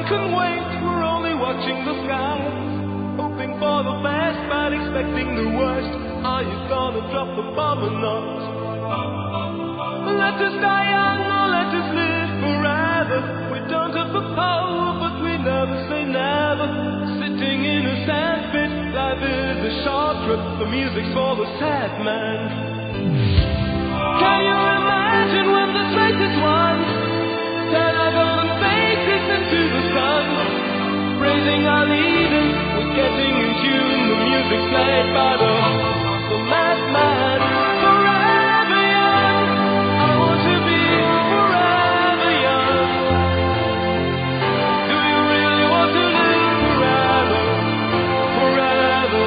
can wait, we're only watching the skies, hoping for the best but expecting the worst. Are you gonna drop the bomb or not? Let us die young or let us live forever. We don't have the power but we never say never. Sitting in a sandpit, life is a short trip. The music's for the sad man. Can you imagine when the fight is won? Turn our golden faces into the sun, praising our leaders, we're getting in tune. The music's played by the madman. Forever young, I want to be forever young. Do you really want to live forever? Forever,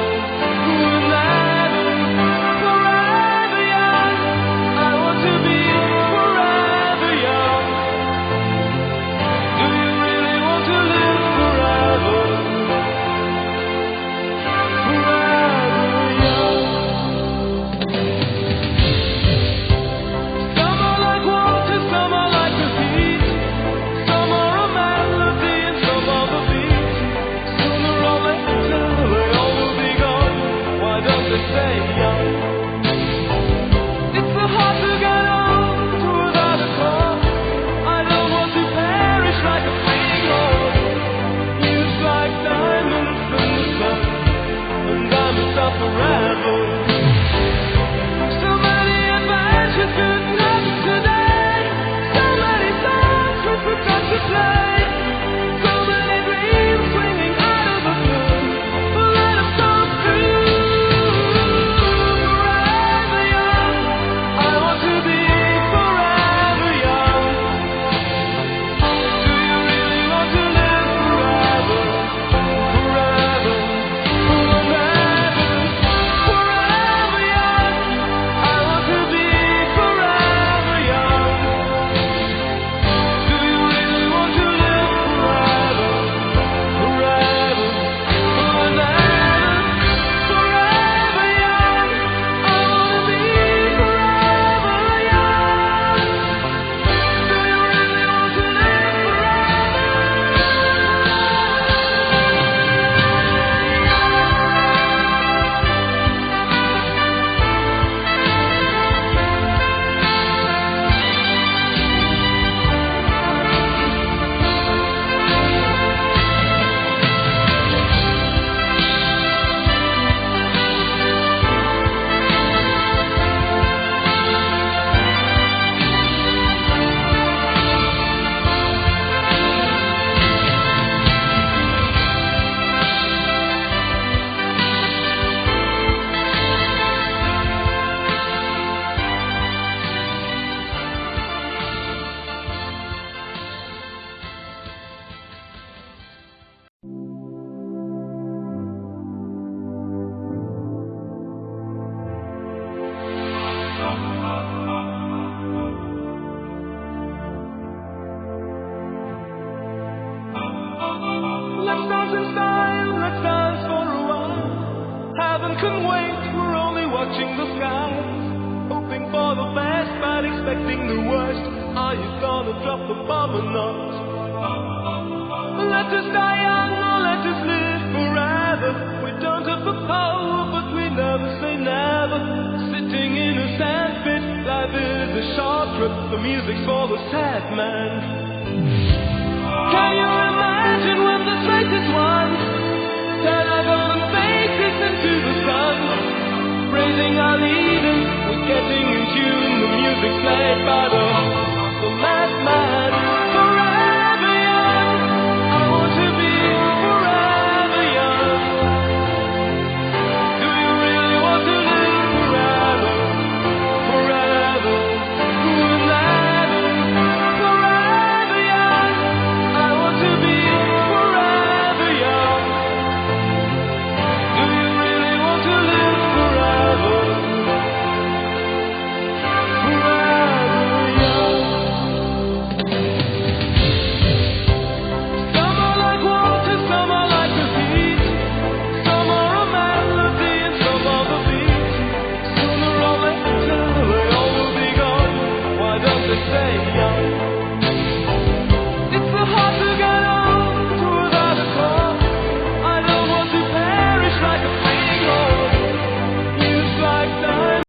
forever, forever young. I want to be forever young. Do you really want to live forever? Forever young. Some are like water, some are like the heat. Some are a melody and some are the beat. Sooner or later they all will be gone. Why don't they stay young? It's so hard to get old without a cause. I don't want to perish like a fleeting horse. Used like diamonds in the sun, and diamonds are forever. So many adventures couldn't happen today. So many songs we forgot to play. So many dreams swinging out of the blue. But let them come true. Forever young, I want to be forever young. Do you really want to live forever? Forever, forever, forever young. I want to be forever young. Do you really want to live forever? Forever, forever, forever young. I want to be forever young. Do you really want to live Let's dance in style, let's dance for a while. Heaven can wait, we're only watching the skies, hoping for the best but expecting the worst. Are you gonna drop the bomb or not? Let us die young or let us live forever. We don't have the power but we never say never. Sitting in a sandpit, life is a short trip. The music's for the sad man. Can you imagine when the fight is won? Turn our golden faces into the sun, praising our leaders, we're getting in tune. The music's played by the